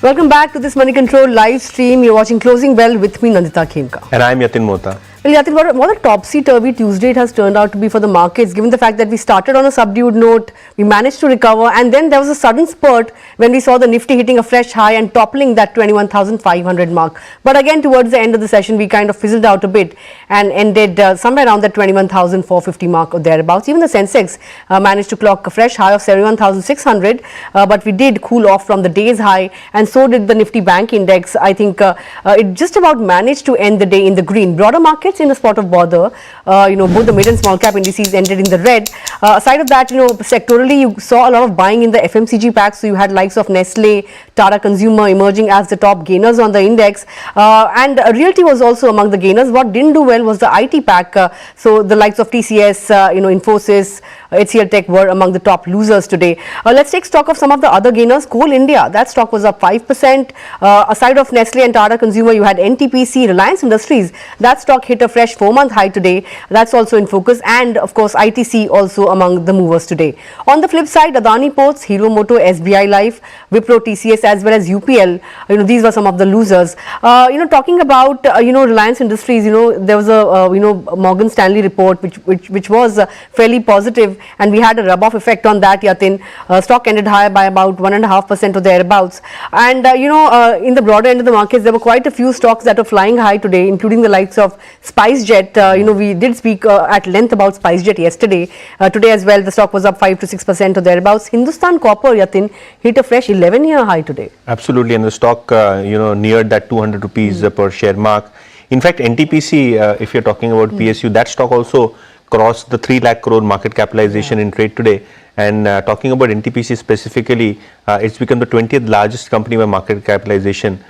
Welcome back to this Moneycontrol live stream. You're watching Closing Bell with me, Nandita Khemka. And I'm Yatin Mota. Well, Yatin, what a topsy-turvy Tuesday it has turned out to be for the markets, given the fact that we started on a subdued note, we managed to recover, and then there was a sudden spurt when we saw the Nifty hitting a fresh high and toppling that 21,500 mark. But again, towards the end of the session, we kind of fizzled out a bit and ended somewhere around that 21,450 mark or thereabouts. Even the Sensex managed to clock a fresh high of 71,600, but we did cool off from the day's high, and so did the Nifty Bank Index. I think it just about managed to end the day in the green. Broader markets in a spot of bother. Both the mid and small cap indices ended in the red. Aside of that, sectorally, you saw a lot of buying in the FMCG packs. So you had likes of Nestle, Tata Consumer emerging as the top gainers on the index. And realty was also among the gainers. What didn't do well was the IT pack. So the likes of TCS, Infosys, HCL Tech were among the top losers today. Let's take stock of some of the other gainers. Coal India, that stock was up 5%. Aside of Nestle and Tata Consumer, you had NTPC, Reliance Industries. That stock hit a fresh 4-month high today. That's also in focus. And of course, ITC also among the movers today. On the flip side, Adani Ports, Mota, SBI Life, Wipro, TCS as well as UPL, these were some of the losers. Talking about, Reliance Industries, there was a, Morgan Stanley report which was fairly positive, and we had a rub-off effect on that, Yatin. Stock ended higher by about 1.5% or thereabouts. And, in the broader end of the markets, there were quite a few stocks that were flying high today, including the likes of SpiceJet. We did speak at length about SpiceJet yesterday. Today as well, the stock was up 5 to 6% or thereabouts. Hindustan Copper, Yatin, hit a fresh 11-year high today. Absolutely, and the stock, neared that 200 rupees per share mark. In fact, NTPC, if you're talking about PSU, that stock also crossed the 3 lakh crore market capitalization in trade today. And talking about NTPC specifically, it's become the 20th largest company by market capitalization,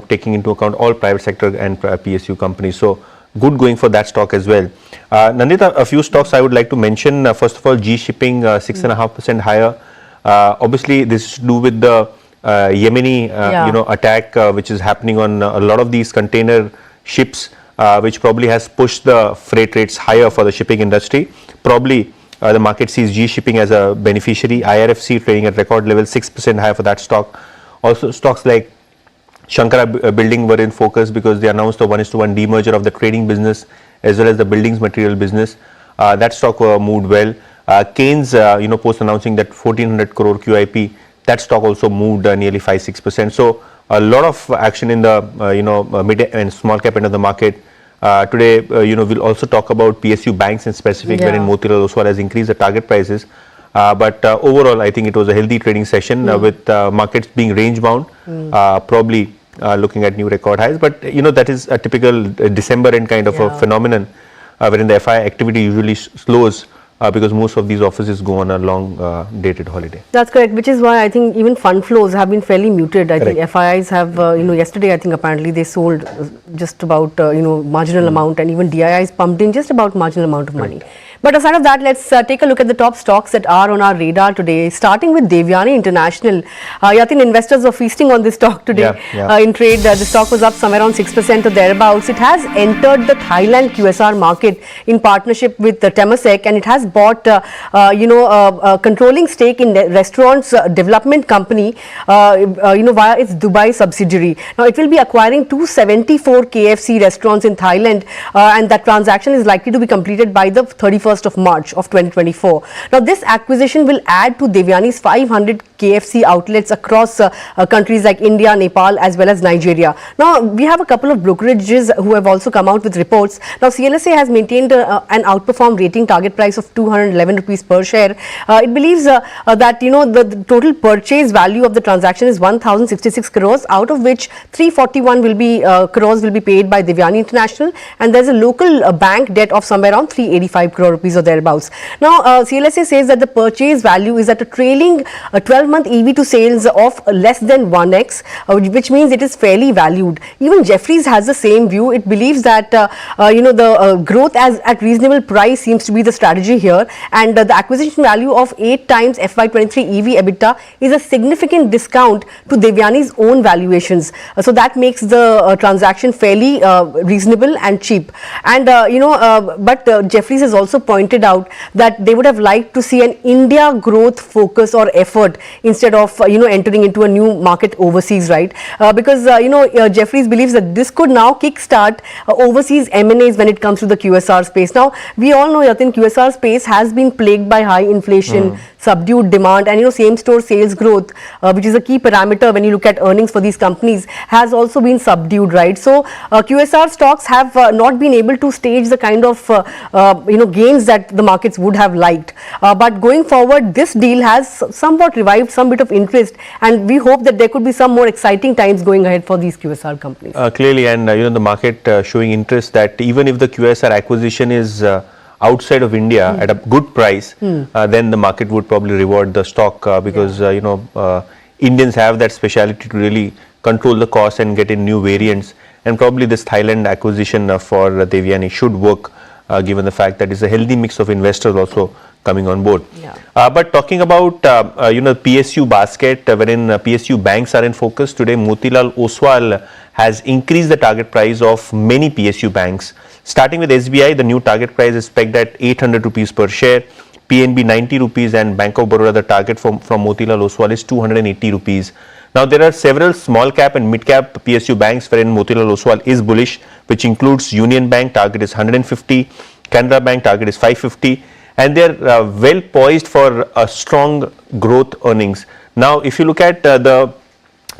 taking into account all private sector and PSU companies. So good going for that stock as well. Nandita, a few stocks I would like to mention. First of all, G Shipping, 6.5% higher. Obviously, this is to do with the Yemeni, attack which is happening on a lot of these container ships, which probably has pushed the freight rates higher for the shipping industry. Probably the market sees G Shipping as a beneficiary. IRFC trading at record level, 6% higher for that stock. Also, stocks like Shankara Building were in focus because they announced the 1:1 demerger of the trading business as well as the buildings material business. That stock moved well. Keynes, post announcing that 1400 crore QIP, that stock also moved nearly 5-6%. So a lot of action in the mid and small cap end of the market. Today, we'll also talk about PSU Banks in specific, wherein Motilal Oswal has increased the target prices. But overall, I think it was a healthy trading session with markets being range bound, probably looking at new record highs. But that is a typical December end kind of a phenomenon, wherein the FI activity usually slows. Because most of these offices go on a long dated holiday. That's correct, which is why I think even fund flows have been fairly muted. I think FIIs have, yesterday I think apparently they sold just about, marginal amount, and even DIIs pumped in just about marginal amount of money. But aside of that, let's take a look at the top stocks that are on our radar today, starting with Devyani International. Yatin, investors were feasting on this stock today in trade. The stock was up somewhere around 6% or thereabouts. It has entered the Thailand QSR market in partnership with Temasek, and it has bought, a controlling stake in the restaurants development company, via its Dubai subsidiary. Now, it will be acquiring 274 KFC restaurants in Thailand, and that transaction is likely to be completed by the 31st of March of 2024. Now, this acquisition will add to Devyani's 500 KFC outlets across countries like India, Nepal as well as Nigeria. Now, we have a couple of brokerages who have also come out with reports. Now, CLSA has maintained an outperform rating target price of 211 rupees per share. It believes that, the total purchase value of the transaction is 1,066 crores, out of which 341 crores will be paid by Devyani International, and there's a local bank debt of somewhere around 385 crore rupees or thereabouts. Now, CLSA says that the purchase value is at a trailing 12-month EV to sales of less than 1x, which means it is fairly valued. Even Jefferies has the same view. It believes that, the growth at reasonable price seems to be the strategy here, and the acquisition value of 8 times FY23 EV EBITDA is a significant discount to Devyani's own valuations. So that makes the transaction fairly reasonable and cheap. And, but Jefferies has also pointed out that they would have liked to see an India growth focus or effort instead of entering into a new market overseas, right? Because Jeffries believes that this could now kickstart overseas M&As when it comes to the QSR space. Now we all know, Yatin, QSR space has been plagued by high inflation, subdued demand, and same store sales growth, which is a key parameter when you look at earnings for these companies, has also been subdued, right? So QSR stocks have not been able to stage the kind of gains that the markets would have liked. But going forward, this deal has somewhat revived some bit of interest, and we hope that there could be some more exciting times going ahead for these QSR companies. Clearly, and the market showing interest that even if the QSR acquisition is outside of India at a good price, then the market would probably reward the stock because Indians have that speciality to really control the cost and get in new variants, and probably this Thailand acquisition for Devyani should work given the fact that it's a healthy mix of investors also coming on board. But talking about PSU basket, wherein PSU banks are in focus today, Motilal Oswal has increased the target price of many PSU banks. Starting with SBI, the new target price is pegged at 800 rupees per share, PNB 90 rupees, and Bank of Baroda, the target from Motilal Oswal is 280 rupees. Now there are several small cap and mid cap PSU banks wherein Motilal Oswal is bullish, which includes Union Bank, target is 150, Canara Bank, target is 550, and they are well poised for a strong growth earnings. Now if you look at the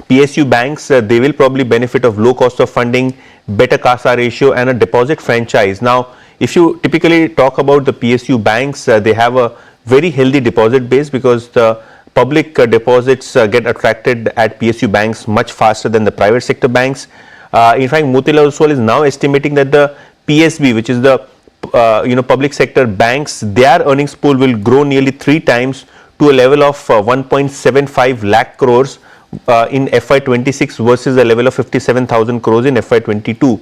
PSU banks, they will probably benefit of low cost of funding, better CASA ratio, and a deposit franchise. Now if you typically talk about the PSU banks, they have a very healthy deposit base because the public deposits get attracted at PSU banks much faster than the private sector banks. In fact, Motilal Oswal is now estimating that the PSB, which is the public sector banks, their earnings pool will grow nearly 3 times to a level of 1.75 lakh crores in FY26 versus a level of 57,000 crores in FY22,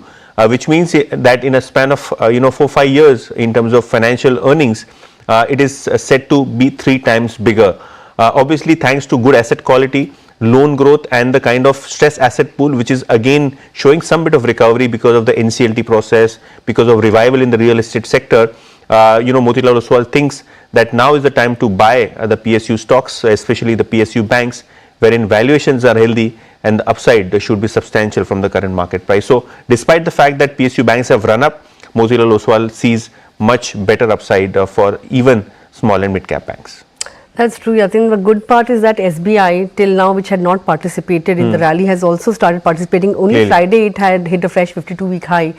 which means that in a span of 4-5 years in terms of financial earnings, it is set to be 3 times bigger. Obviously, thanks to good asset quality, loan growth, and the kind of stress asset pool, which is again showing some bit of recovery because of the NCLT process, because of revival in the real estate sector. Motilal Oswal thinks that now is the time to buy the PSU stocks, especially the PSU banks, wherein valuations are healthy and the upside should be substantial from the current market price. So, despite the fact that PSU banks have run up, Motilal Oswal sees much better upside for even small and mid cap banks. That's true. I think the good part is that SBI till now, which had not participated in the rally, has also started participating. Only Clearly. Friday it had hit a fresh 52-week high.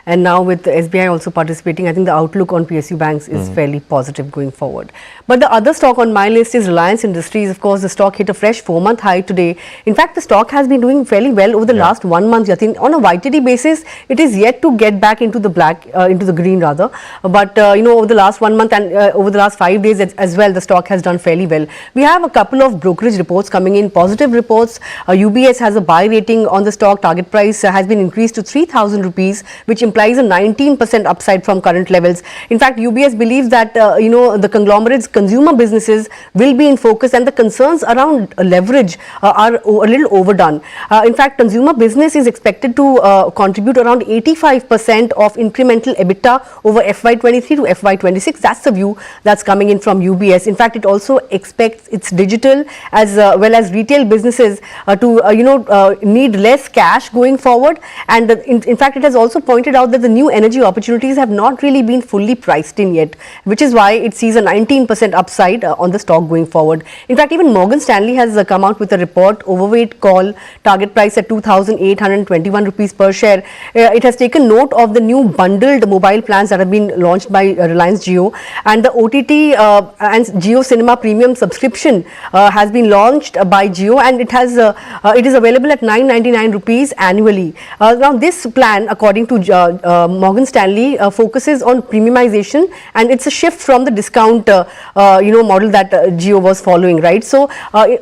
And now with the SBI also participating, I think the outlook on PSU banks is fairly positive going forward. But the other stock on my list is Reliance Industries. Of course, the stock hit a fresh 4-month high today. In fact, the stock has been doing fairly well over the last 1 month. I think on a YTD basis, it is yet to get back into the black, into the green rather. But over the last 1 month and over the last 5 days as well, the stock has done fairly well. We have a couple of brokerage reports coming in, positive reports. UBS has a buy rating on the stock. Target price has been increased to 3,000 rupees, which implies a 19% upside from current levels. In fact, UBS believes that the conglomerate's consumer businesses will be in focus, and the concerns around leverage are a little overdone. In fact, consumer business is expected to contribute around 85% of incremental EBITDA over FY23 to FY26. That's the view that's coming in from UBS. In fact, it also expects its digital as well as retail businesses to need less cash going forward. And in fact, it has also pointed out that the new energy opportunities have not really been fully priced in yet, which is why it sees a 19% upside on the stock going forward. In fact, even Morgan Stanley has come out with a report, overweight call, target price at 2,821 rupees per share. It has taken note of the new bundled mobile plans that have been launched by Reliance Jio, and the OTT and Jio Cinema Premium subscription has been launched by Jio, and it is available at 999 rupees annually. Now, this plan, according to Morgan Stanley, focuses on premiumization, and it's a shift from the discount model that Jio was following, right? So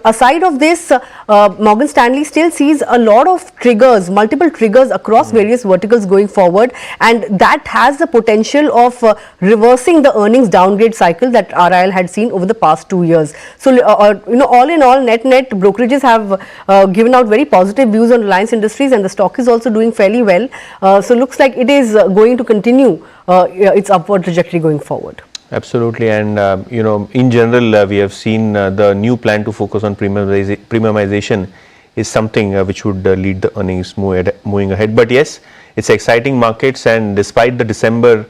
aside of this, Morgan Stanley still sees a lot of triggers, multiple triggers across various verticals going forward, and that has the potential of reversing the earnings downgrade cycle that RIL had seen over the past 2 years. So all in all, net brokerages have given out very positive views on Reliance Industries, and the stock is also doing fairly well. So looks like it is going to continue its upward trajectory going forward. Absolutely, and in general, we have seen the new plan to focus on premiumization is something which would lead the earnings moving ahead. But yes, it's exciting markets, and despite the December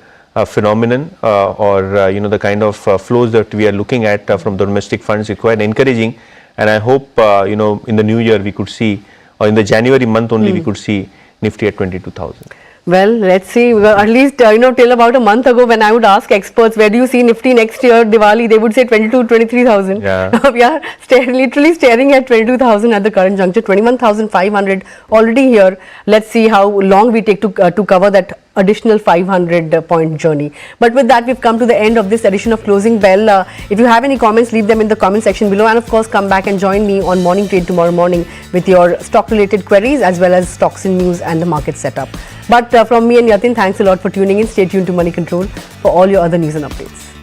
phenomenon or the kind of flows that we are looking at from the domestic funds is quite encouraging. And I hope in the new year we could see, or in the January month only we could see Nifty at 22,000. Well, let's see. Well, at least, till about a month ago when I would ask experts, where do you see Nifty next year, Diwali, they would say 23,000. Yeah. We are literally staring at 22,000 at the current juncture, 21,500 already here. Let's see how long we take to cover that additional 500 point journey. But with that, we've come to the end of this edition of Closing Bell. If you have any comments, leave them in the comment section below, and of course come back and join me on Morning Trade tomorrow morning with your stock related queries as well as stocks in news and the market setup. But from me and Yatin, thanks a lot for tuning in. Stay tuned to Money Control for all your other news and updates.